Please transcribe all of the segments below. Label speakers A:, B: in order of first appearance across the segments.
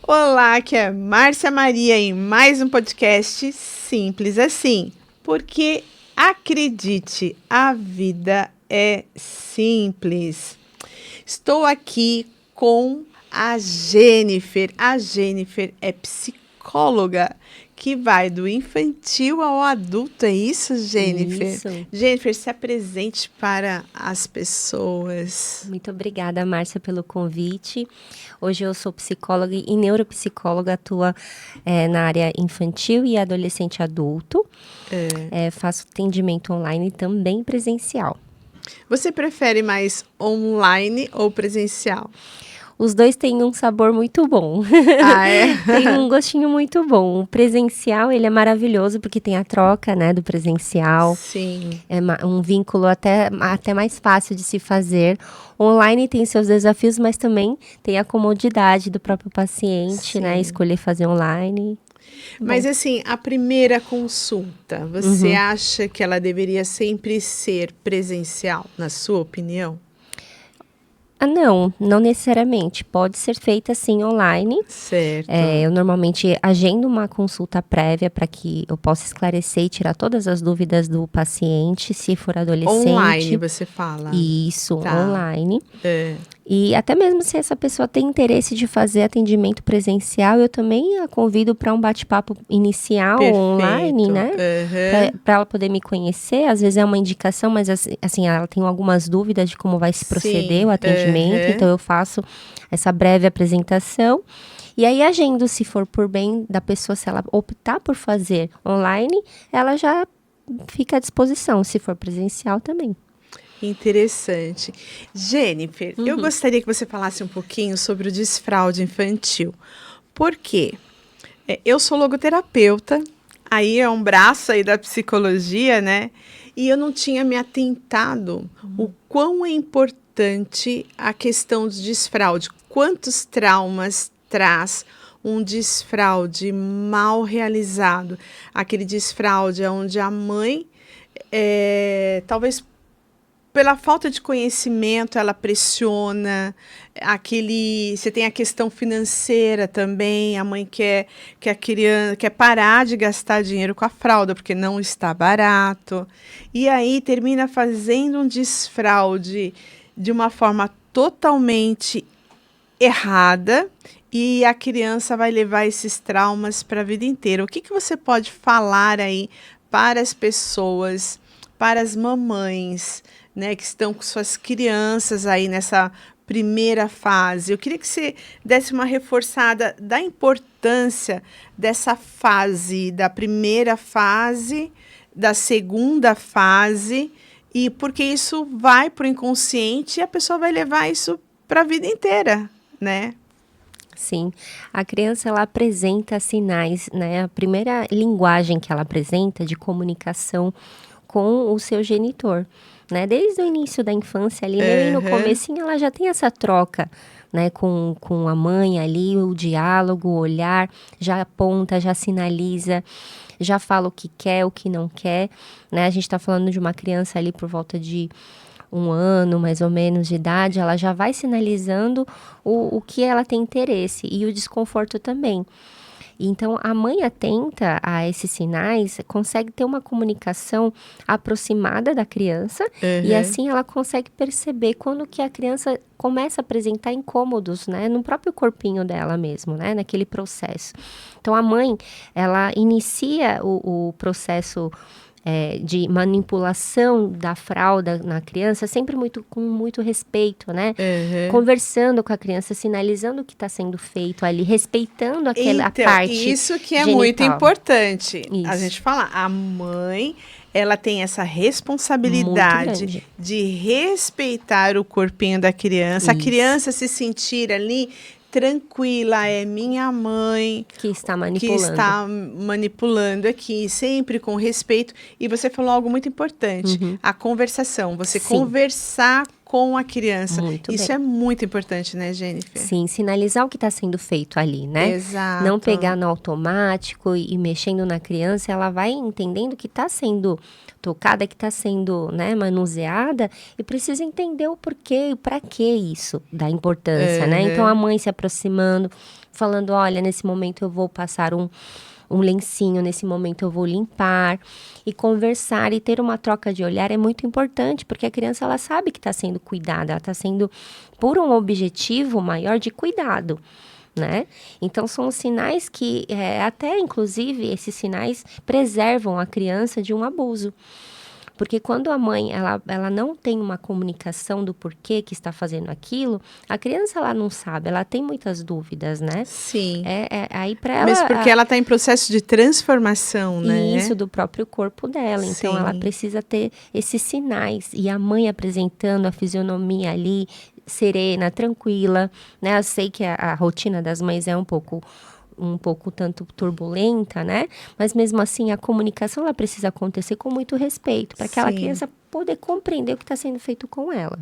A: Olá, aqui é Márcia Maria em mais um podcast Simples Assim. Porque, acredite, a vida é simples. Estou aqui com a Jennifer. A Jennifer é psicóloga que vai do infantil ao adulto. É isso, Jennifer?
B: Isso.
A: Jennifer, se apresente para as pessoas.
B: Muito obrigada, Márcia, pelo convite. Hoje eu sou psicóloga e neuropsicóloga, atuo na área infantil e adolescente adulto. Faço atendimento online e também presencial.
A: Você prefere mais online ou presencial?
B: Os dois têm um sabor muito bom.
A: Ah, é?
B: Tem um gostinho muito bom. O presencial, ele é maravilhoso porque tem a troca, né, do presencial.
A: Sim.
B: É um vínculo até mais fácil de se fazer. Online tem seus desafios, mas também tem a comodidade do próprio paciente, né, escolher fazer online.
A: Mas assim, a primeira consulta, você acha que ela deveria sempre ser presencial, na sua opinião?
B: Não necessariamente. Pode ser feita, sim, online.
A: Certo.
B: Eu normalmente agendo uma consulta prévia para que eu possa esclarecer e tirar todas as dúvidas do paciente, se for adolescente.
A: Online, você fala?
B: Isso,
A: Tá.
B: online.
A: É.
B: E até mesmo se essa pessoa tem interesse de fazer atendimento presencial, eu também a convido para um bate-papo inicial online, né? Para ela poder me conhecer. Às vezes é uma indicação, mas assim, ela tem algumas dúvidas de como vai se proceder o atendimento. Então, eu faço essa breve apresentação. E aí, agendo, se for por bem da pessoa, se ela optar por fazer online, ela já fica à disposição, se for presencial também.
A: Interessante. Jennifer, eu gostaria que você falasse um pouquinho sobre o desfraude infantil. Por quê? Eu sou logoterapeuta, aí é um braço aí da psicologia, né? E eu não tinha me atentado o quão é importante a questão do desfraude. Quantos traumas traz um desfraude mal realizado? Aquele desfraude onde a mãe, talvez pela falta de conhecimento, ela pressiona, você tem a questão financeira também, a mãe quer que a criança quer parar de gastar dinheiro com a fralda, porque não está barato, e aí termina fazendo um desfraude de uma forma totalmente errada, e a criança vai levar esses traumas para a vida inteira. O que você pode falar aí para as pessoas, para as mamães, né, que estão com suas crianças aí nessa primeira fase? Eu queria que você desse uma reforçada da importância dessa fase, da primeira fase, da segunda fase, e porque isso vai para o inconsciente e a pessoa vai levar isso para a vida inteira, né?
B: Sim, a criança ela apresenta sinais, né? A primeira linguagem que ela apresenta de comunicação com o seu genitor, né? Desde o início da infância ali, nem no comecinho ela já tem essa troca, né? Com a mãe ali, o diálogo, o olhar, já aponta, já sinaliza, já fala o que quer, o que não quer, né? A gente está falando de uma criança ali por volta de 1 ano, mais ou menos, de idade, ela já vai sinalizando o que ela tem interesse e o desconforto também. Então, a mãe atenta a esses sinais consegue ter uma comunicação aproximada da criança e assim ela consegue perceber quando que a criança começa a apresentar incômodos, né, no próprio corpinho dela mesmo, né, naquele processo. Então, a mãe, ela inicia o processo de manipulação da fralda na criança, sempre com muito respeito, né? Conversando com a criança, sinalizando o que está sendo feito ali, respeitando aquela parte
A: isso que é
B: genital.
A: muito importante.
B: Isso.
A: A gente fala, a mãe, ela tem essa responsabilidade de respeitar o corpinho da criança, a criança se sentir ali tranquila, é minha mãe
B: que está
A: manipulando aqui, sempre com respeito. E você falou algo muito importante, a conversação, você conversar com a criança.
B: Muito
A: Isso
B: bem.
A: é muito importante, né, Jennifer?
B: Sim, sinalizar o que está sendo feito ali, né?
A: Exato.
B: Não pegar no automático e mexendo na criança, ela vai entendendo que está sendo tocada, que está sendo, né, manuseada, e precisa entender o porquê e para que isso da importância, né? Então a mãe se aproximando, falando, olha, nesse momento eu vou passar um lencinho, nesse momento eu vou limpar, e conversar e ter uma troca de olhar é muito importante, porque a criança ela sabe que está sendo cuidada, ela está sendo por um objetivo maior de cuidado, né? Então são os sinais que, até inclusive, esses sinais preservam a criança de um abuso. Porque quando a mãe, ela não tem uma comunicação do porquê que está fazendo aquilo, a criança, ela não sabe, ela tem muitas dúvidas, né?
A: Sim.
B: Aí para ela...
A: Mas porque ela está em processo de transformação, né?
B: Isso, do próprio corpo dela. Então, ela precisa ter esses sinais. E a mãe apresentando a fisionomia ali, serena, tranquila, né? Eu sei que a rotina das mães é um pouco tanto turbulenta, né? Mas mesmo assim, a comunicação ela precisa acontecer com muito respeito, para aquela criança poder compreender o que está sendo feito com ela.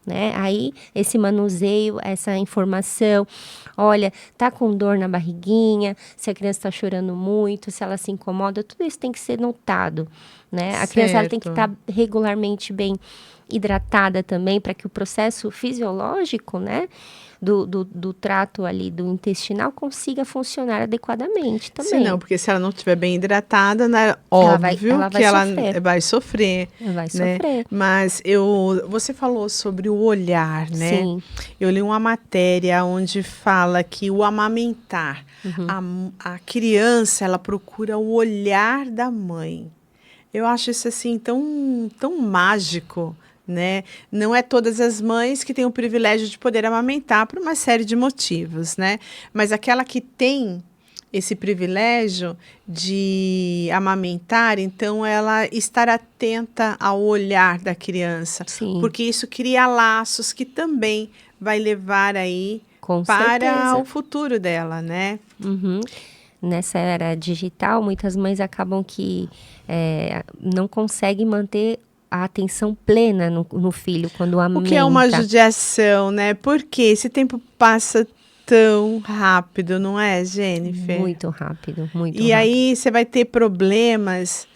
B: Né? Aí, esse manuseio, essa informação, olha, tá com dor na barriguinha, se a criança está chorando muito, se ela se incomoda, tudo isso tem que ser notado, né? A criança ela tem que estar regularmente bem hidratada também, para que o processo fisiológico, né, do trato ali do intestinal consiga funcionar adequadamente também.
A: Sim, não, porque se ela não estiver bem hidratada, né, óbvio
B: ela
A: que ela vai sofrer.
B: Vai
A: né?
B: sofrer.
A: Mas você falou sobre o olhar, né?
B: Sim.
A: Eu li uma matéria onde fala que o amamentar, a criança, ela procura o olhar da mãe. Eu acho isso assim tão, tão mágico, né? Não é todas as mães que têm o privilégio de poder amamentar por uma série de motivos, né? Mas aquela que tem esse privilégio de amamentar, então ela estar atenta ao olhar da criança, porque isso cria laços que também vai levar aí para o futuro dela, né?
B: Nessa era digital, muitas mães acabam que não conseguem manter a atenção plena no filho quando amamenta.
A: O que é uma judiação, né? Porque esse tempo passa tão rápido, não é, Jennifer?
B: Muito rápido, muito
A: rápido. E aí você vai ter problemas,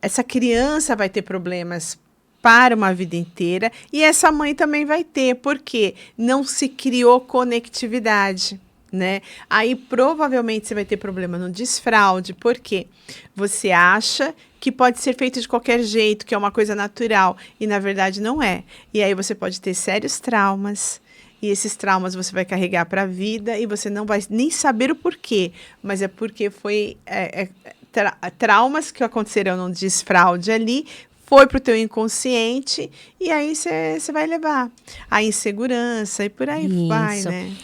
A: essa criança vai ter problemas para uma vida inteira e essa mãe também vai ter, porque não se criou conectividade. Né? Aí provavelmente você vai ter problema no desfraude, porque você acha que pode ser feito de qualquer jeito, que é uma coisa natural, e na verdade não é. E aí você pode ter sérios traumas, e esses traumas você vai carregar para a vida, e você não vai nem saber o porquê, mas é porque foi traumas que aconteceram no desfraude ali, foi para o teu inconsciente, e aí você vai levar a insegurança, e por aí vai, né?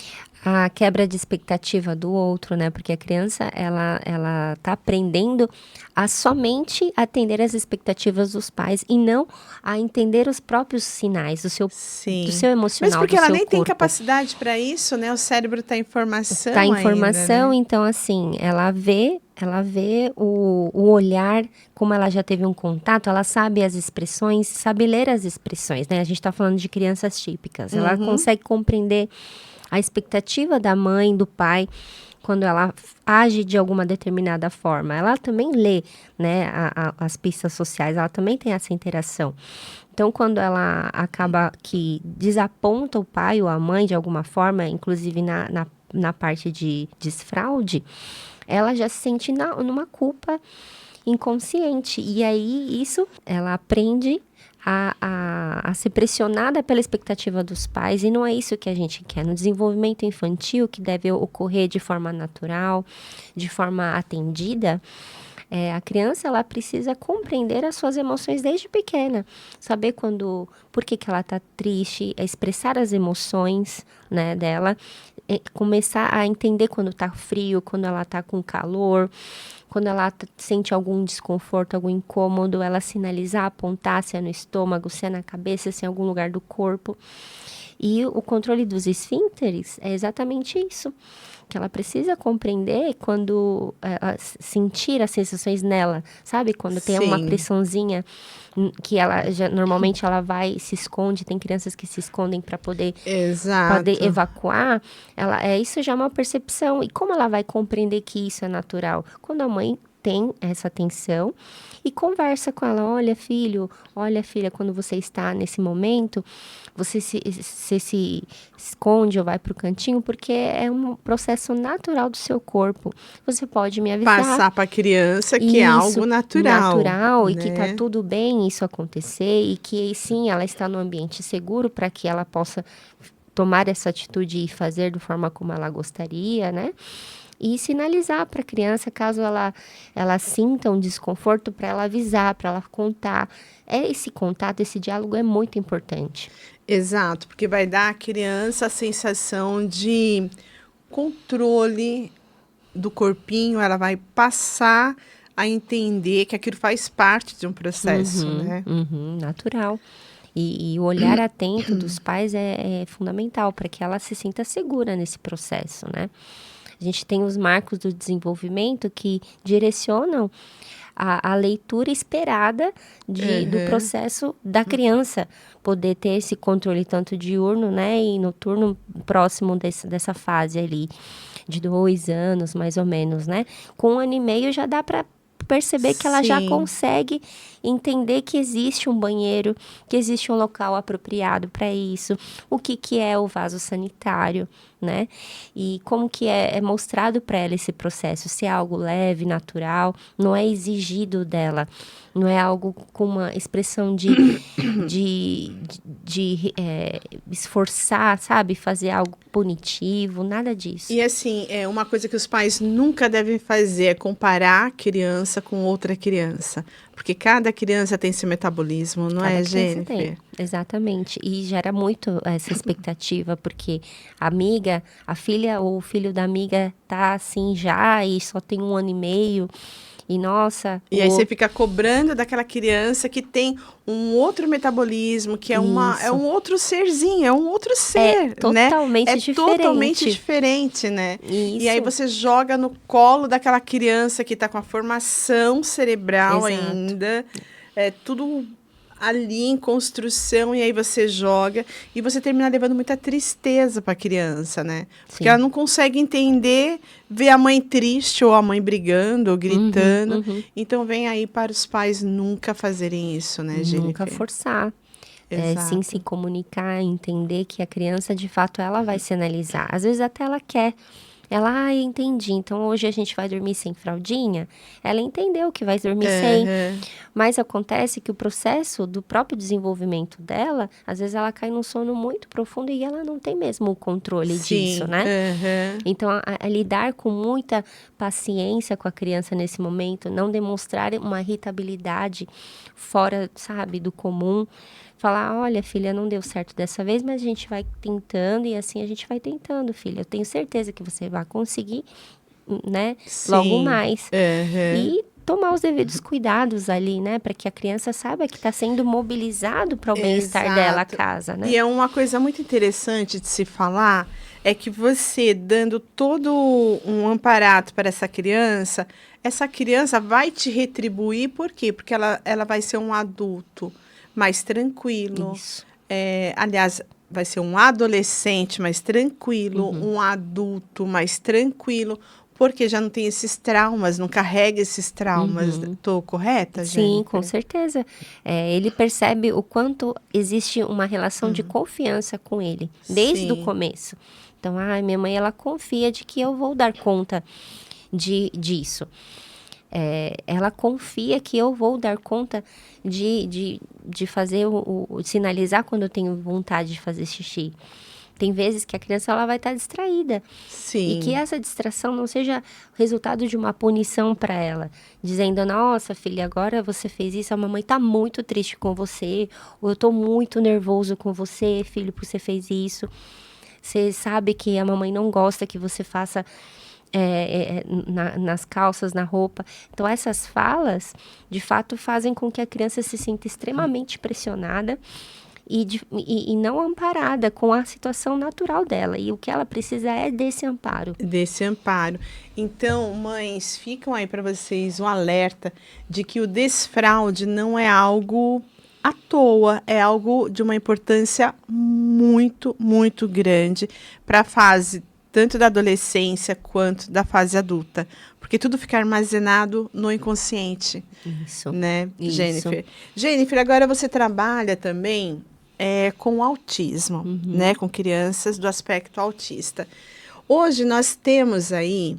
B: A quebra de expectativa do outro, né? Porque a criança, ela tá aprendendo a somente atender as expectativas dos pais e não a entender os próprios sinais do seu emocional,
A: mas porque ela nem
B: corpo.
A: tem capacidade para isso, né? O cérebro está em formação
B: Está em formação,
A: ainda, né?
B: Então, assim, ela vê o olhar, como ela já teve um contato, ela sabe as expressões, sabe ler as expressões, né? A gente está falando de crianças típicas. Ela consegue compreender a expectativa da mãe, do pai, quando ela age de alguma determinada forma. Ela também lê, né, as pistas sociais, ela também tem essa interação. Então, quando ela acaba que desaponta o pai ou a mãe de alguma forma, inclusive na parte de desfraude, ela já se sente numa culpa inconsciente. E aí, isso, ela aprende a ser pressionada pela expectativa dos pais, e não é isso que a gente quer. No desenvolvimento infantil, que deve ocorrer de forma natural, de forma atendida, a criança ela precisa compreender as suas emoções desde pequena, saber por que ela está triste, expressar as emoções, né, dela, começar a entender quando está frio, quando ela está com calor, quando ela sente algum desconforto, algum incômodo, ela sinalizar, apontar se é no estômago, se é na cabeça, se é em algum lugar do corpo. E o controle dos esfíncteres é exatamente isso. que ela precisa compreender quando sentir as sensações nela, sabe? Quando tem uma pressãozinha que ela normalmente ela vai se esconde, tem crianças que se escondem para poder evacuar, isso já é uma percepção. E como ela vai compreender que isso é natural? Quando a mãe tem essa atenção e conversa com ela, olha filha, quando você está nesse momento, você se esconde ou vai para o cantinho, porque é um processo natural do seu corpo. Você pode me avisar.
A: Passar para a criança que é algo natural.
B: Natural,
A: né?
B: E que está tudo bem isso acontecer, e que sim, ela está no ambiente seguro para que ela possa tomar essa atitude e fazer da forma como ela gostaria, né? E sinalizar para a criança, caso ela sinta um desconforto, para ela avisar, para ela contar. Esse contato, esse diálogo é muito importante.
A: Exato, porque vai dar à criança a sensação de controle do corpinho, ela vai passar a entender que aquilo faz parte de um processo, né?
B: Natural. E o olhar atento dos pais é fundamental para que ela se sinta segura nesse processo, né? A gente tem os marcos do desenvolvimento que direcionam a leitura esperada do processo da criança, poder ter esse controle tanto diurno, né, e noturno próximo dessa fase ali, de 2 anos, mais ou menos, né? Com 1 ano e meio já dá para perceber que ela já consegue entender que existe um banheiro, que existe um local apropriado para isso, o que é o vaso sanitário, né? E como que é mostrado para ela esse processo, se é algo leve, natural, não é exigido dela, não é algo com uma expressão de esforçar, sabe? Fazer algo punitivo, nada disso.
A: E assim, uma coisa que os pais nunca devem fazer é comparar a criança com outra criança. Porque cada criança tem seu metabolismo, não é, Jennifer? Tem.
B: Exatamente. E gera muito essa expectativa, porque a amiga, a filha ou o filho da amiga tá assim já e só tem 1 ano e meio. E nossa...
A: E aí você fica cobrando daquela criança que tem um outro metabolismo, que é um outro serzinho, é um outro ser,
B: totalmente
A: né?
B: diferente.
A: Totalmente diferente, né?
B: Isso.
A: E aí você joga no colo daquela criança que está com a formação cerebral ainda, tudo ali em construção, e aí você joga e você termina levando muita tristeza para a criança, né? Porque ela não consegue entender, ver a mãe triste ou a mãe brigando ou gritando. Então vem aí para os pais nunca fazerem isso, né, Jennifer?
B: Nunca forçar. Sim, se comunicar, entender que a criança, de fato, ela vai se analisar. Às vezes até ela quer. Ela, entendi, então hoje a gente vai dormir sem fraldinha. Ela entendeu que vai dormir sem. Mas acontece que o processo do próprio desenvolvimento dela, às vezes ela cai num sono muito profundo e ela não tem mesmo o controle disso, né? Então, a lidar com muita paciência com a criança nesse momento, não demonstrar uma irritabilidade fora, sabe, do comum. Falar, olha, filha, não deu certo dessa vez, mas a gente vai tentando e assim a gente vai tentando, filha. Eu tenho certeza que você vai conseguir, né, logo mais. E tomar os devidos cuidados ali, né, para que a criança saiba que está sendo mobilizado para o bem-estar dela, a casa, né?
A: E é uma coisa muito interessante de se falar, é que você dando todo um amparato para essa criança vai te retribuir, por quê? Porque ela vai ser um adulto mais tranquilo.
B: Isso.
A: Aliás, vai ser um adolescente mais tranquilo, um adulto mais tranquilo, porque já não tem esses traumas, não carrega esses traumas. Estou correta, gente?
B: Sim, com certeza. Ele percebe o quanto existe uma relação de confiança com ele, desde o começo. Então, minha mãe, ela confia de que eu vou dar conta disso. Ela confia que eu vou dar conta de fazer sinalizar quando eu tenho vontade de fazer xixi. Tem vezes que a criança ela vai estar distraída.
A: Sim.
B: E que essa distração não seja resultado de uma punição para ela. Dizendo, nossa, filha, agora você fez isso, a mamãe está muito triste com você. Ou eu estou muito nervoso com você, filho, porque você fez isso. Você sabe que a mamãe não gosta que você faça... nas calças, na roupa. Então, essas falas, de fato, fazem com que a criança se sinta extremamente pressionada e não amparada com a situação natural dela. E o que ela precisa é desse amparo.
A: Desse amparo. Então, mães, ficam aí para vocês um alerta de que o desfraude não é algo à toa, é algo de uma importância muito, muito grande para a fase tanto da adolescência quanto da fase adulta, porque tudo fica armazenado no inconsciente.
B: Isso.
A: Né,
B: Isso.
A: Jennifer? Jennifer, agora você trabalha também com autismo, né, com crianças do aspecto autista. Hoje nós temos aí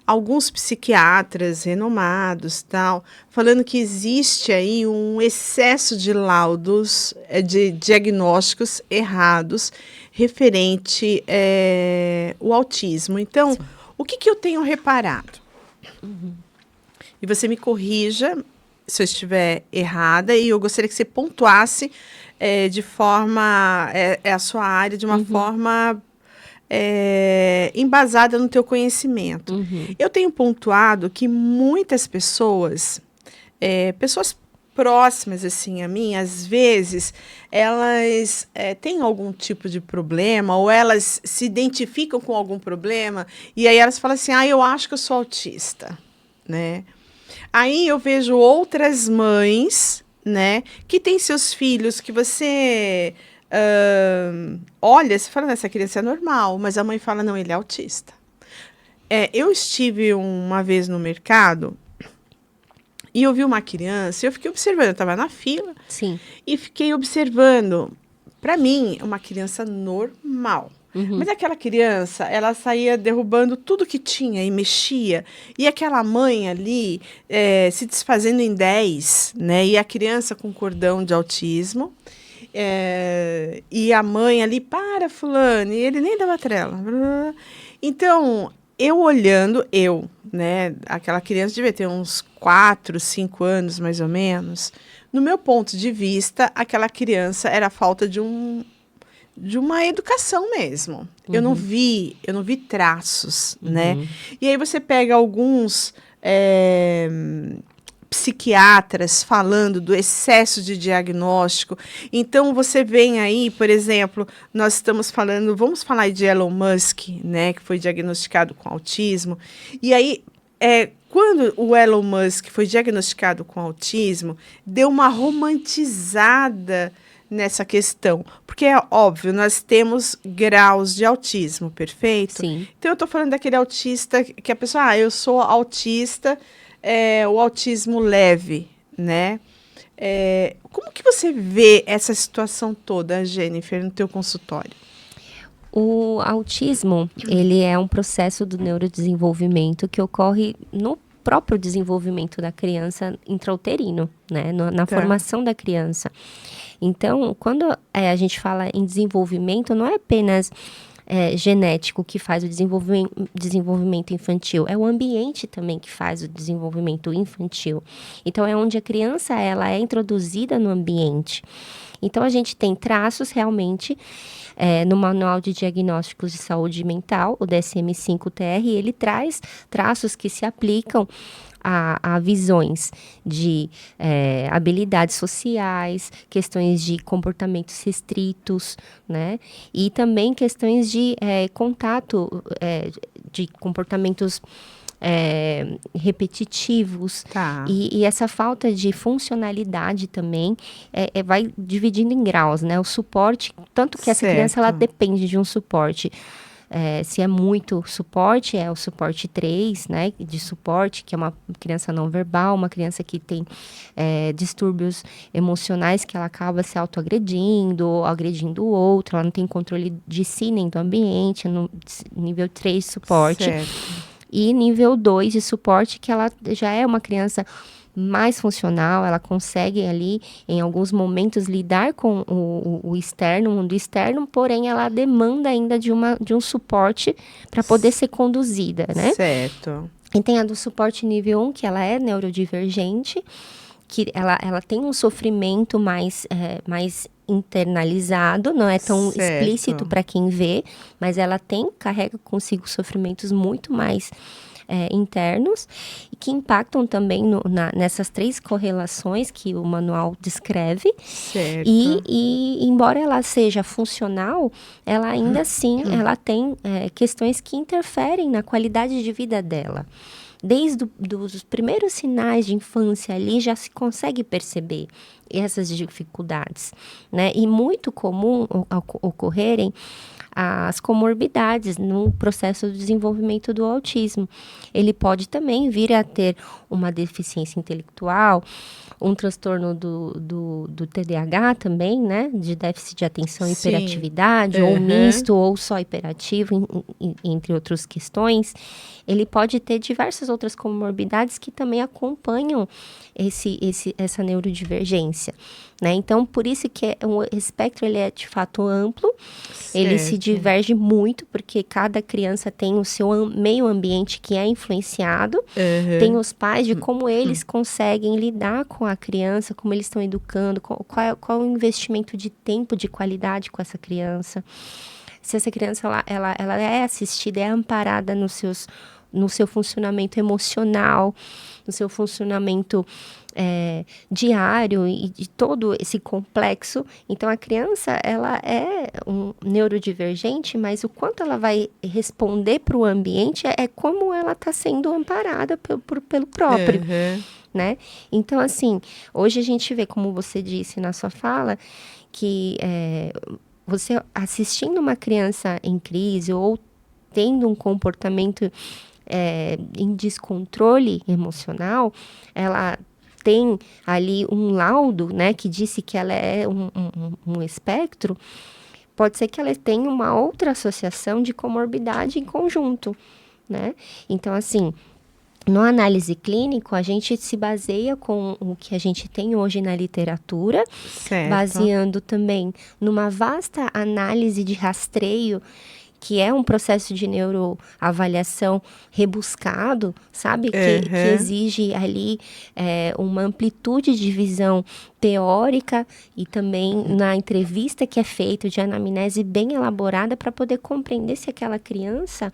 A: alguns psiquiatras renomados, tal, falando que existe aí um excesso de laudos, de diagnósticos errados referente ao autismo. Então, sim, o que eu tenho reparado? E você me corrija se eu estiver errada, e eu gostaria que você pontuasse de forma, a sua área de uma forma embasada no teu conhecimento. Eu tenho pontuado que muitas pessoas, pessoas próximas assim a mim, às vezes elas têm algum tipo de problema, ou elas se identificam com algum problema, e aí elas falam assim, eu acho que eu sou autista, né? Aí eu vejo outras mães, né, que têm seus filhos que você olha, você fala, essa criança é normal, mas a mãe fala, não, ele é autista. Eu estive uma vez no mercado e eu vi uma criança, eu fiquei observando, eu estava na fila.
B: Sim.
A: E fiquei observando. Para mim, uma criança normal. Mas aquela criança, ela saía derrubando tudo que tinha e mexia. E aquela mãe ali se desfazendo em 10, né? E a criança com cordão de autismo. E a mãe ali, para fulano, e ele nem dava trela. Então, eu olhando, né? Aquela criança devia ter uns 4, 5 anos, mais ou menos. No meu ponto de vista, aquela criança era falta de uma educação mesmo. Eu não vi traços, né? E aí você pega alguns psiquiatras falando do excesso de diagnóstico. Então, você vem aí, por exemplo, nós estamos falando, vamos falar de Elon Musk, né, que foi diagnosticado com autismo. E aí, quando o Elon Musk foi diagnosticado com autismo, deu uma romantizada nessa questão. Porque é óbvio, nós temos graus de autismo, perfeito?
B: Sim.
A: Então, eu estou falando daquele autista que a pessoa, eu sou autista, o autismo leve, né? Como que você vê essa situação toda, Jennifer, no teu consultório?
B: O autismo, ele é um processo do neurodesenvolvimento que ocorre no próprio desenvolvimento da criança intrauterino, né? Na formação da criança. Então, quando a gente fala em desenvolvimento, não é apenas genético que faz o desenvolvimento infantil, é o ambiente também que faz o desenvolvimento infantil. Então, é onde a criança ela é introduzida no ambiente. Então, a gente tem traços realmente no Manual de Diagnósticos de Saúde Mental, o DSM-5-TR, ele traz traços que se aplicam a visões de habilidades sociais, questões de comportamentos restritos, né? E também questões de contato, de comportamentos repetitivos.
A: Tá.
B: E essa falta de funcionalidade também vai dividindo em graus, né? O suporte, tanto que essa criança ela depende de um suporte. Se é muito suporte, é o suporte 3, né, de suporte, que é uma criança não verbal, uma criança que tem distúrbios emocionais, que ela acaba se autoagredindo, ou agredindo o outro, ela não tem controle de si nem do ambiente, no nível 3 de suporte.
A: Certo.
B: E nível 2 de suporte, que ela já é uma criança mais funcional, ela consegue ali, em alguns momentos, lidar com o externo, o mundo externo, porém ela demanda ainda de um suporte para poder ser conduzida, né?
A: Certo.
B: E tem a do suporte nível 1, que ela é neurodivergente, que ela tem um sofrimento mais internalizado, não é tão explícito para quem vê, mas ela carrega consigo sofrimentos muito mais internos, e que impactam também nessas 3 correlações que o manual descreve.
A: Certo.
B: E embora ela seja funcional, ela ainda assim, ela tem questões que interferem na qualidade de vida dela. Desde os primeiros sinais de infância ali já se consegue perceber essas dificuldades, né? E muito comum ocorrerem as comorbidades no processo do desenvolvimento do autismo. Ele pode também vir a ter uma deficiência intelectual, um transtorno do TDAH também, né? De déficit de atenção e
A: Sim.
B: hiperatividade, ou misto, ou só hiperativo, entre outras questões. Ele pode ter diversas outras comorbidades que também acompanham essa neurodivergência, né? Então, por isso que o espectro ele é de fato amplo, ele se diverge muito, porque cada criança tem o seu meio ambiente que é influenciado, tem os pais de como eles conseguem lidar com a criança, como eles estão educando, qual o investimento de tempo de qualidade com essa criança. Se essa criança ela é assistida, é amparada no seu funcionamento emocional, no seu funcionamento diário e de todo esse complexo. Então, a criança, ela é um neurodivergente, mas o quanto ela vai responder para o ambiente é como ela está sendo amparada pelo próprio, né? Então, assim, hoje a gente vê, como você disse na sua fala, que você assistindo uma criança em crise ou tendo um comportamento em descontrole emocional, ela tem ali um laudo, né, que disse que ela é um espectro, pode ser que ela tenha uma outra associação de comorbidade em conjunto, né? Então, assim, no análise clínico, a gente se baseia com o que a gente tem hoje na literatura, baseando também numa vasta análise de rastreio, que é um processo de neuroavaliação rebuscado, sabe? Que exige ali uma amplitude de visão teórica e também na entrevista que é feita de anamnese bem elaborada para poder compreender se aquela criança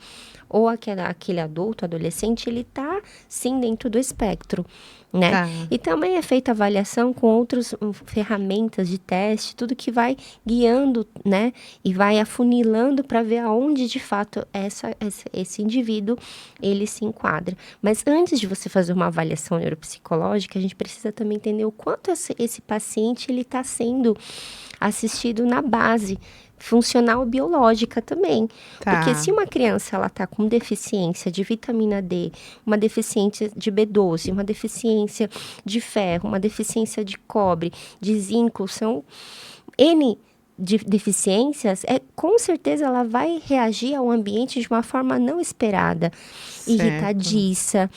B: ou aquele adulto, adolescente, ele está, sim, dentro do espectro, né? Tá. E também é feita avaliação com outras ferramentas de teste, tudo que vai guiando, né? E vai afunilando para ver aonde, de fato, esse indivíduo, ele se enquadra. Mas antes de você fazer uma avaliação neuropsicológica, a gente precisa também entender o quanto esse paciente, ele está sendo assistido na base funcional biológica também. Tá. Porque se uma criança ela tá com deficiência de vitamina D, uma deficiência de B12, uma deficiência de ferro, uma deficiência de cobre, de zinco, são N de deficiências, com certeza ela vai reagir ao ambiente de uma forma não esperada, irritadiça,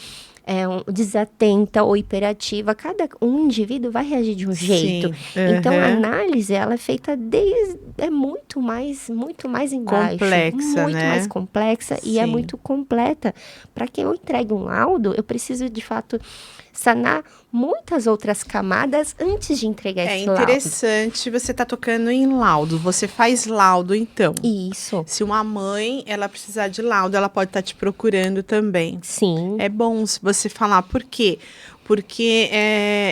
B: desatenta ou hiperativa. Cada indivíduo vai reagir de um jeito. Então, a análise, ela é feita muito mais embaixo.
A: Complexa,
B: muito mais complexa e é muito completa. Para que eu entregue um laudo, eu preciso, de fato, sanar muitas outras camadas antes de entregar esse laudo. É
A: interessante, você está tocando em laudo. Você faz laudo, então.
B: Isso.
A: Se uma mãe, ela precisar de laudo, ela pode estar te procurando também.
B: Sim.
A: É bom você falar por quê. Porque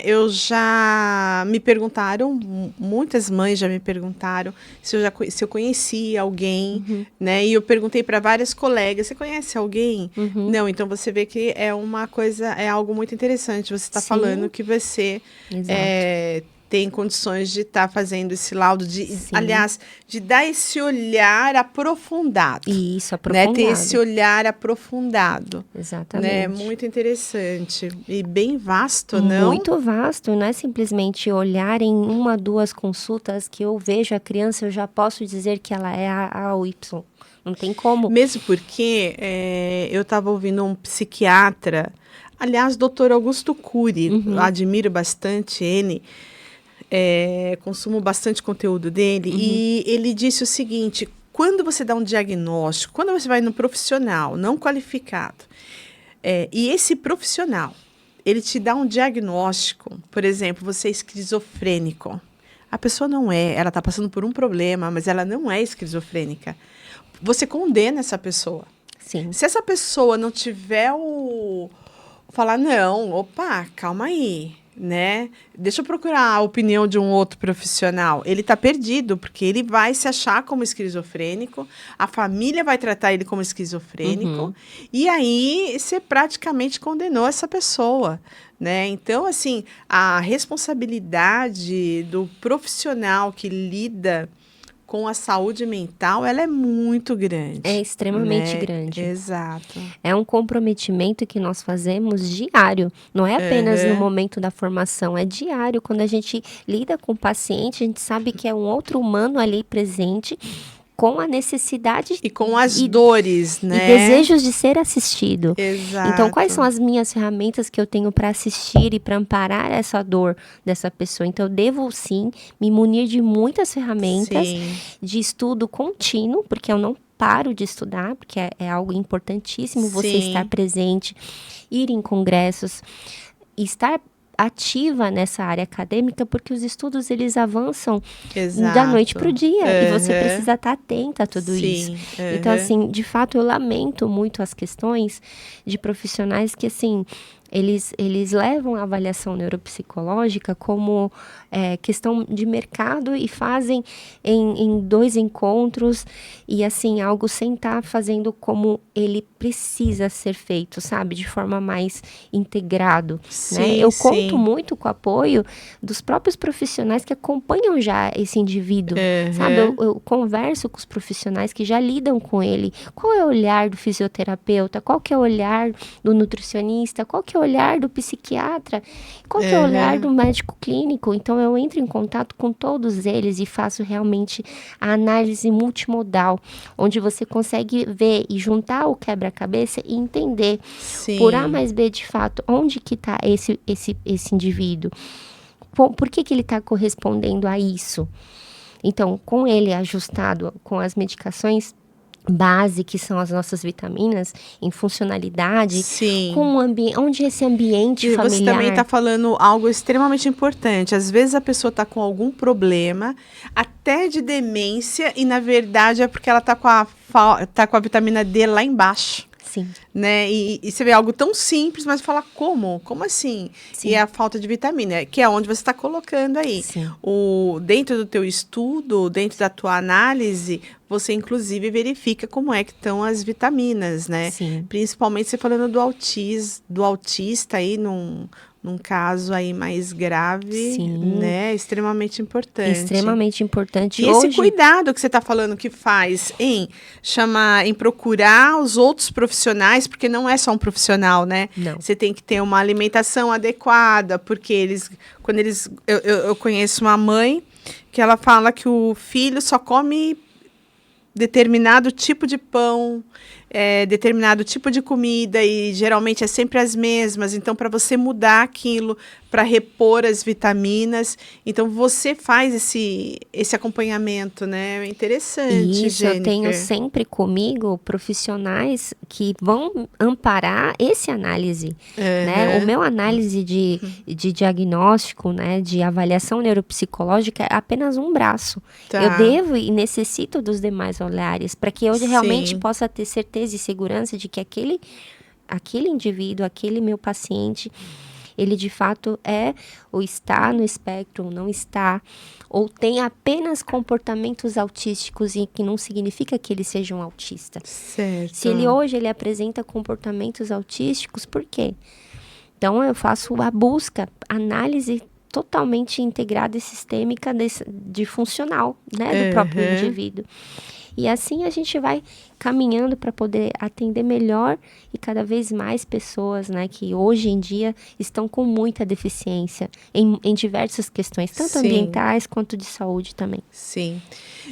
A: eu já me perguntaram, muitas mães já me perguntaram se eu conhecia alguém, né? E eu perguntei para várias colegas, você conhece alguém? Não, então você vê que é uma coisa, é algo muito interessante. Você está falando que você tem condições de estar fazendo esse laudo, aliás, de dar esse olhar aprofundado.
B: Isso, aprofundado.
A: Né? Ter esse olhar aprofundado.
B: Exatamente.
A: Né? Muito interessante. E bem vasto, não?
B: Muito vasto. Não é simplesmente olhar em 1, 2 consultas que eu vejo a criança, eu já posso dizer que ela é a ou Y. Não tem como.
A: Mesmo porque eu estava ouvindo um psiquiatra, aliás, doutor Augusto Cury, admiro bastante ele, consumo bastante conteúdo dele, e ele disse o seguinte: quando você dá um diagnóstico, quando você vai no profissional não qualificado, e esse profissional, ele te dá um diagnóstico, por exemplo, você é esquizofrênico, a pessoa não ela está passando por um problema, mas ela não é esquizofrênica, você condena essa pessoa.
B: Sim.
A: Se essa pessoa não tiver falar, não, opa, calma aí, né? Deixa eu procurar a opinião de um outro profissional. Ele está perdido, porque ele vai se achar como esquizofrênico, a família vai tratar ele como esquizofrênico, e aí você praticamente condenou essa pessoa, né? Então, assim, a responsabilidade do profissional que lida com a saúde mental, ela é muito grande.
B: É extremamente
A: né?
B: grande.
A: Exato.
B: É um comprometimento que nós fazemos diário, não é apenas no momento da formação, é diário. Quando a gente lida com o paciente, a gente sabe que é um outro humano ali presente, com a necessidade
A: e com as dores, né?
B: E desejos de ser assistido.
A: Exato.
B: Então, quais são as minhas ferramentas que eu tenho para assistir e para amparar essa dor dessa pessoa? Então, eu devo sim me munir de muitas ferramentas de estudo contínuo, porque eu não paro de estudar, porque é algo importantíssimo você estar presente, ir em congressos, estar ativa nessa área acadêmica, porque os estudos, eles avançam da noite para o dia, e você precisa estar atenta a tudo isso. Então, assim, de fato, eu lamento muito as questões de profissionais que, assim, eles levam a avaliação neuropsicológica como questão de mercado e fazem em 2 encontros e, assim, algo sem estar fazendo como ele precisa ser feito, sabe? De forma mais integrado, né? Eu conto muito com o apoio dos próprios profissionais que acompanham já esse indivíduo, sabe? Eu converso com os profissionais que já lidam com ele. Qual é o olhar do fisioterapeuta? Qual que é o olhar do nutricionista? Qual que é o olhar do psiquiatra? Qual que é o olhar do médico clínico? Então, eu entro em contato com todos eles e faço realmente a análise multimodal, onde você consegue ver e juntar o quebra-cabeça e entender por A mais B, de fato, onde que está esse indivíduo. Por que ele está correspondendo a isso? Então, com ele ajustado com as medicações base, que são as nossas vitaminas, em funcionalidade, com onde esse ambiente familiar...
A: Você também está falando algo extremamente importante. Às vezes a pessoa está com algum problema, até de demência, e na verdade é porque ela está com a vitamina D lá embaixo.
B: Sim.
A: Né? E você vê algo tão simples, mas fala como? Como assim?
B: Sim.
A: E é a falta de vitamina, que é onde você está colocando aí.
B: Sim.
A: Dentro do teu estudo, dentro da tua análise, você inclusive verifica como é que estão as vitaminas, né?
B: Sim.
A: Principalmente você falando do autista aí, num caso aí mais grave, né? Extremamente importante.
B: Extremamente importante.
A: E esse cuidado que você está falando que faz em procurar os outros profissionais, porque não é só um profissional, né?
B: Não.
A: Você tem que ter uma alimentação adequada, porque eu conheço uma mãe que ela fala que o filho só come determinado tipo de pão, determinado tipo de comida, e geralmente é sempre as mesmas. Então, para você mudar aquilo, para repor as vitaminas, então você faz esse acompanhamento, né? É interessante,
B: Isso,
A: Jennifer.
B: eu tenho sempre comigo profissionais que vão amparar esse análise, né? O meu análise de diagnóstico, né, de avaliação neuropsicológica é apenas um braço. Eu devo e necessito dos demais olhares para que eu realmente possa ter certeza e segurança de que aquele indivíduo, aquele meu paciente, ele de fato ou está no espectro, ou não está, ou tem apenas comportamentos autísticos, e que não significa que ele seja um autista.
A: Certo.
B: Se ele apresenta comportamentos autísticos, por quê? Então, eu faço a busca, análise totalmente integrada e sistêmica de funcional, né, do próprio indivíduo. E assim a gente vai caminhando para poder atender melhor e cada vez mais pessoas, né, que hoje em dia estão com muita deficiência em diversas questões, tanto ambientais quanto de saúde também.
A: Sim.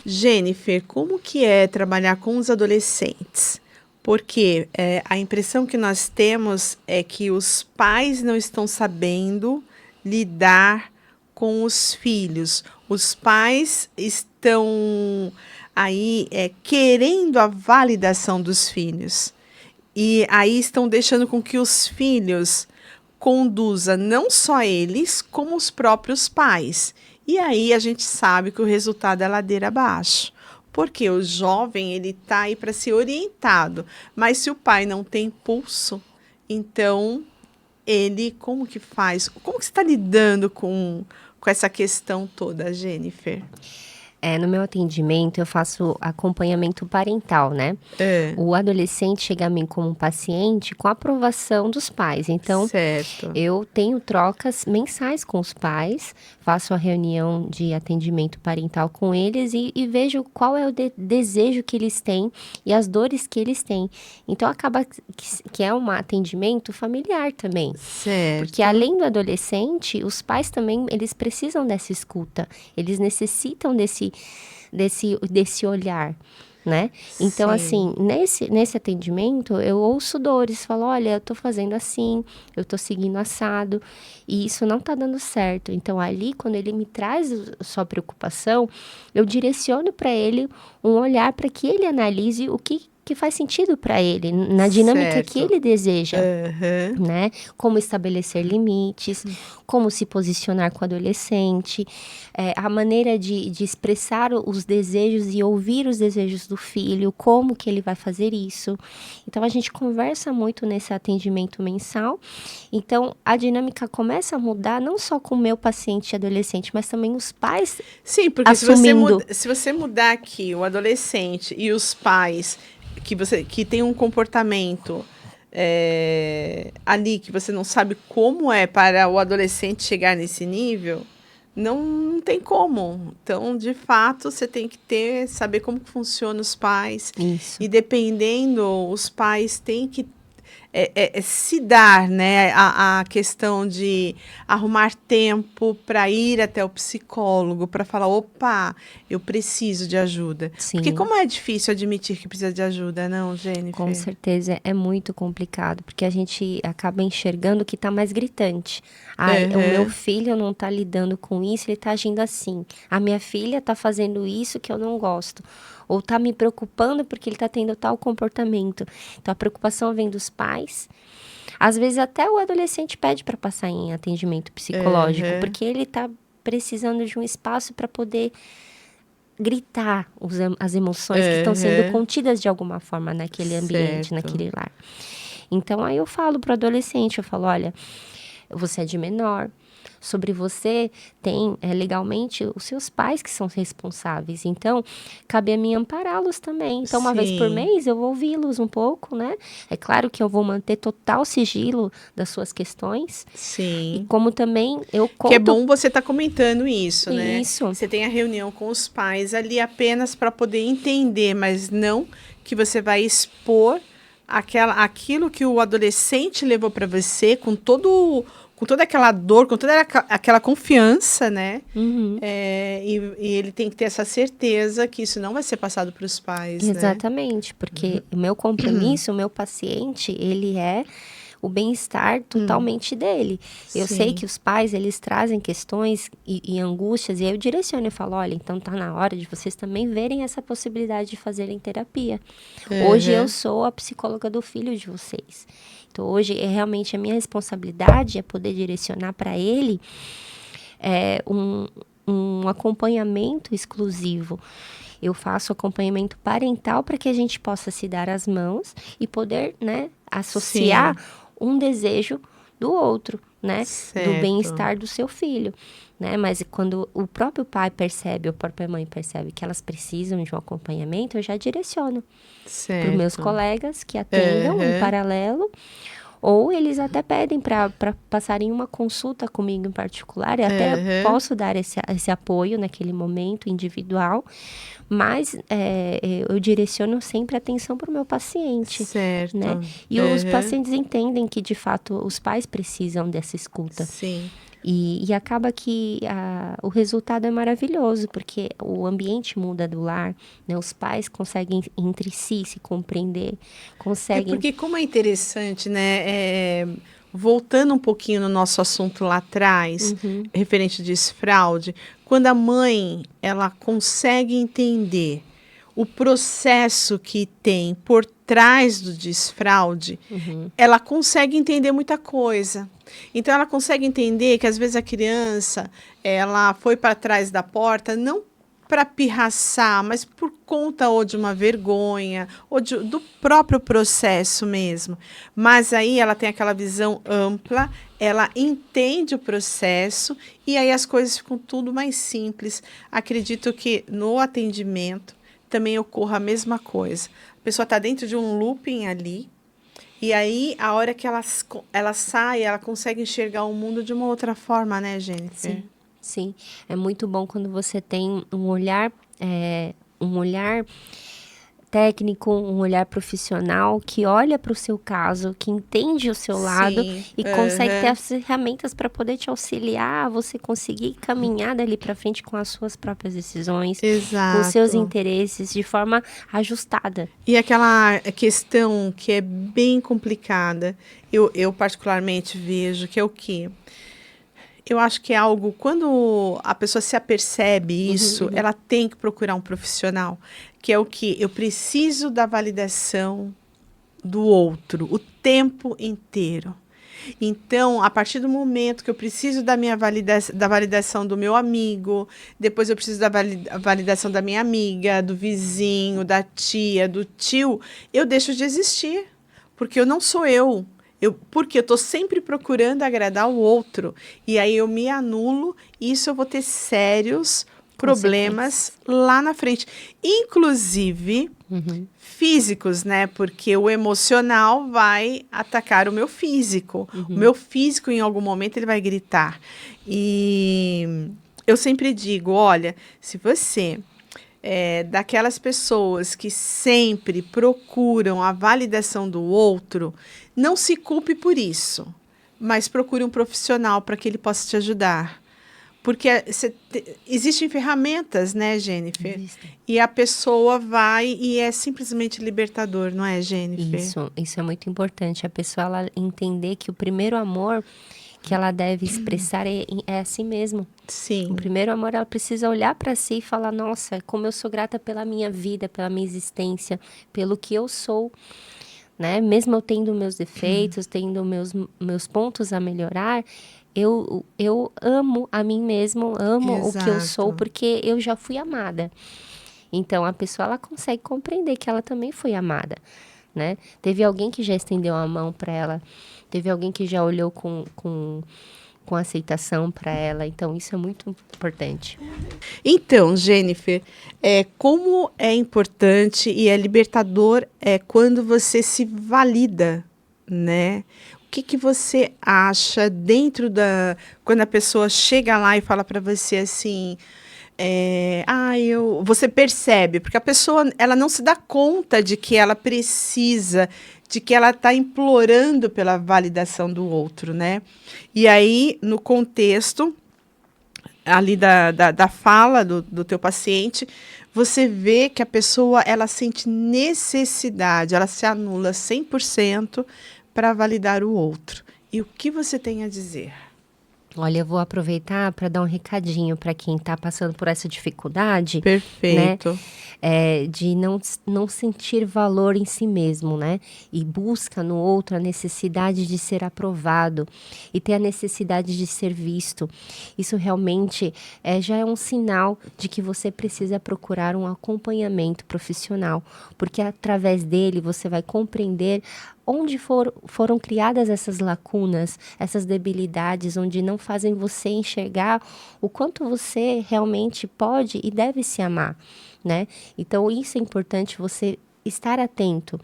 A: Jennifer, como que é trabalhar com os adolescentes? Porque a impressão que nós temos é que os pais não estão sabendo lidar com os filhos. Os pais estão aí querendo a validação dos filhos. E aí estão deixando com que os filhos conduzam não só eles, como os próprios pais. E aí a gente sabe que o resultado é ladeira abaixo. Porque o jovem, ele tá aí para ser orientado, mas se o pai não tem pulso, então ele como que faz? Como que você está lidando com essa questão toda, Jennifer?
B: No meu atendimento, eu faço acompanhamento parental, né?
A: É,
B: O adolescente chega a mim como paciente com a aprovação dos pais. Então,
A: certo.
B: eu tenho trocas mensais com os pais, faço a reunião de atendimento parental com eles e vejo qual é o desejo que eles têm e as dores que eles têm. Então, acaba que é um atendimento familiar também.
A: Certo.
B: Porque além do adolescente, os pais também, eles precisam dessa escuta, eles necessitam desse olhar, né? Então,
A: Sim.
B: assim, nesse atendimento, eu ouço dores, falo, olha, eu tô fazendo assim, eu tô seguindo assado, e isso não tá dando certo. Então, ali, quando ele me traz a sua preocupação, eu direciono para ele um olhar para que ele analise o que faz sentido para ele, na dinâmica que
A: Certo.
B: ele deseja.
A: Aham.
B: Né? Como estabelecer limites, como se posicionar com o adolescente, a maneira de expressar os desejos e ouvir os desejos do filho, como que ele vai fazer isso. Então, a gente conversa muito nesse atendimento mensal. Então, a dinâmica começa a mudar, não só com o meu paciente adolescente, mas também os pais
A: Sim, porque
B: assumindo.
A: se você mudar aqui o adolescente e os pais que tem um comportamento ali que você não sabe como é para o adolescente chegar nesse nível, não tem como. Então, de fato, você tem que saber como que funciona os pais.
B: Isso.
A: E dependendo, os pais têm que se dar, né, a questão de arrumar tempo para ir até o psicólogo, para falar, opa, eu preciso de ajuda.
B: Sim.
A: Porque como é difícil admitir que precisa de ajuda, não, Jennifer?
B: Com certeza, é muito complicado, porque a gente acaba enxergando que está mais gritante. O meu filho não está lidando com isso, ele está agindo assim. A minha filha está fazendo isso que eu não gosto. Ou está me preocupando porque ele está tendo tal comportamento. Então, a preocupação vem dos pais. Às vezes, até o adolescente pede para passar em atendimento psicológico, porque ele está precisando de um espaço para poder gritar as emoções que estão sendo contidas de alguma forma naquele ambiente,
A: Certo.
B: naquele lar. Então, aí eu falo para o adolescente, eu falo, olha, você é de menor, sobre você tem legalmente os seus pais que são responsáveis. Então, cabe a mim ampará-los também. Então, uma vez por mês, eu vou ouvi-los um pouco, né? É claro que eu vou manter total sigilo das suas questões.
A: Sim.
B: E como também eu conto...
A: Que é bom você estar comentando isso, né?
B: Isso.
A: Você tem a reunião com os pais ali apenas para poder entender, mas não que você vai expor aquilo que o adolescente levou para você com toda aquela dor, com toda aquela confiança, né?
B: Uhum.
A: E ele tem que ter essa certeza que isso não vai ser passado para os pais,
B: Exatamente,
A: né?
B: porque o meu compromisso, o meu paciente, ele é o bem-estar totalmente dele. Eu sei que os pais, eles trazem questões e angústias, e aí eu direciono e falo, olha, então tá na hora de vocês também verem essa possibilidade de fazerem terapia. Hoje eu sou a psicóloga do filho de vocês. Então, hoje, realmente a minha responsabilidade é poder direcionar para ele um acompanhamento exclusivo. Eu faço acompanhamento parental para que a gente possa se dar as mãos e poder, né, associar um desejo do outro, né, do bem-estar do seu filho. Né? Mas quando o próprio pai percebe, ou a própria mãe percebe que elas precisam de um acompanhamento, eu já direciono para os meus colegas que atendam em paralelo, ou eles até pedem para passarem uma consulta comigo em particular, e até posso dar esse apoio naquele momento individual, mas eu direciono sempre a atenção para o meu paciente.
A: Certo.
B: Né? E os pacientes entendem que, de fato, os pais precisam dessa escuta.
A: Sim.
B: E acaba que o resultado é maravilhoso, porque o ambiente muda do lar, né? Os pais conseguem entre si se compreender, conseguem...
A: porque como é interessante, né? Voltando um pouquinho no nosso assunto lá atrás, referente de desfraude, quando a mãe, ela consegue entender o processo que tem por trás do desfraude, ela consegue entender muita coisa. Então, ela consegue entender que, às vezes, a criança ela foi para trás da porta, não para pirraçar, mas por conta ou de uma vergonha, ou do próprio processo mesmo. Mas aí ela tem aquela visão ampla, ela entende o processo e aí as coisas ficam tudo mais simples. Acredito que no atendimento também ocorra a mesma coisa. A pessoa está dentro de um looping ali, e aí a hora que ela sai, ela consegue enxergar o mundo de uma outra forma, né, Jennifer?
B: Sim, sim. É muito bom quando você tem um olhar técnico, um olhar profissional que olha para o seu caso, que entende o seu lado
A: Sim,
B: e consegue ter as ferramentas para poder te auxiliar a você conseguir caminhar dali para frente com as suas próprias decisões, com os seus
A: exato.
B: interesses, de forma ajustada.
A: E aquela questão que é bem complicada, eu particularmente vejo que é o quê? Eu acho que é algo, quando a pessoa se apercebe isso, ela tem que procurar um profissional, que é o quê? Eu preciso da validação do outro o tempo inteiro. Então, a partir do momento que eu preciso da minha da validação do meu amigo, depois eu preciso da validação da minha amiga, do vizinho, da tia, do tio, eu deixo de existir, porque eu não sou eu. Porque eu estou sempre procurando agradar o outro. E aí eu me anulo e isso eu vou ter sérios problemas lá na frente. Inclusive físicos, né? Porque o emocional vai atacar o meu físico. O meu físico, em algum momento, ele vai gritar. E eu sempre digo, olha, se você daquelas pessoas que sempre procuram a validação do outro, não se culpe por isso, mas procure um profissional para que ele possa te ajudar. Porque existem ferramentas, né, Jennifer?
B: Existem.
A: E a pessoa vai e é simplesmente libertador, não é, Jennifer?
B: Isso é muito importante. A pessoa ela entender que o primeiro amor que ela deve expressar é a si mesmo.
A: Sim.
B: O primeiro amor, ela precisa olhar para si e falar, nossa, como eu sou grata pela minha vida, pela minha existência, pelo que eu sou, né? Mesmo eu tendo meus defeitos, tendo meus pontos a melhorar, eu amo a mim mesmo, amo o que eu sou,
A: Exato.
B: porque eu já fui amada. Então, a pessoa, ela consegue compreender que ela também foi amada, né? Teve alguém que já estendeu a mão para ela, teve alguém que já olhou com aceitação para ela. Então, isso é muito importante.
A: Então, Jennifer, como é importante e é libertador quando você se valida, né? O que você acha dentro quando a pessoa chega lá e fala para você assim, você percebe, porque a pessoa ela não se dá conta de que ela precisa, de que ela está implorando pela validação do outro, né? E aí, no contexto ali da fala do teu paciente, você vê que a pessoa ela sente necessidade, ela se anula 100% para validar o outro. E o que você tem a dizer?
B: Olha, eu vou aproveitar para dar um recadinho para quem está passando por essa dificuldade.
A: Perfeito.
B: Né? De não sentir valor em si mesmo, né? E busca no outro a necessidade de ser aprovado e ter a necessidade de ser visto. Isso realmente já é um sinal de que você precisa procurar um acompanhamento profissional, porque através dele você vai compreender onde foram criadas essas lacunas, essas debilidades, onde não fazem você enxergar o quanto você realmente pode e deve se amar, né? Então, isso é importante, você estar atento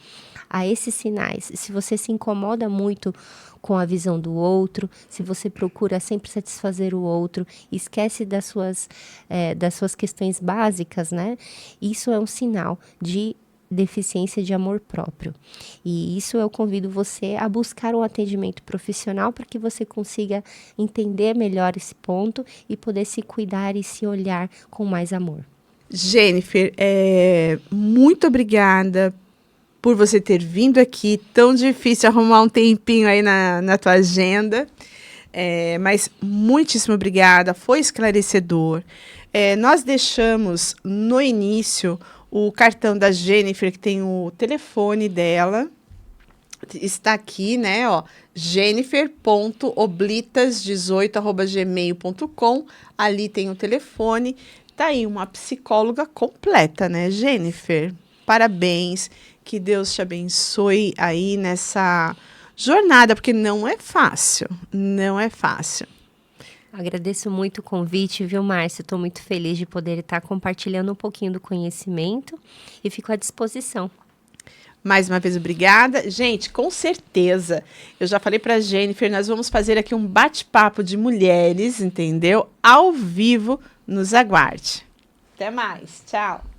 B: a esses sinais. Se você se incomoda muito com a visão do outro, se você procura sempre satisfazer o outro, esquece das suas questões básicas, né? Isso é um sinal de deficiência de amor próprio. E isso eu convido você a buscar um atendimento profissional para que você consiga entender melhor esse ponto e poder se cuidar e se olhar com mais amor.
A: Jennifer, muito obrigada por você ter vindo aqui. Tão difícil arrumar um tempinho aí na tua agenda. Mas muitíssimo obrigada, foi esclarecedor. Nós deixamos no início o cartão da Jennifer, que tem o telefone dela. Está aqui, né? Ó, jennifer.oblitas18@gmail.com. Ali tem o telefone. tá aí uma psicóloga completa, né, Jennifer? Parabéns, que Deus te abençoe aí nessa jornada, porque não é fácil, não é fácil.
B: Agradeço muito o convite, viu, Márcia? Estou muito feliz de poder estar compartilhando um pouquinho do conhecimento e fico à disposição.
A: Mais uma vez, obrigada. Gente, com certeza, eu já falei para a Jennifer, nós vamos fazer aqui um bate-papo de mulheres, entendeu? Ao vivo, nos aguarde. Até mais, tchau.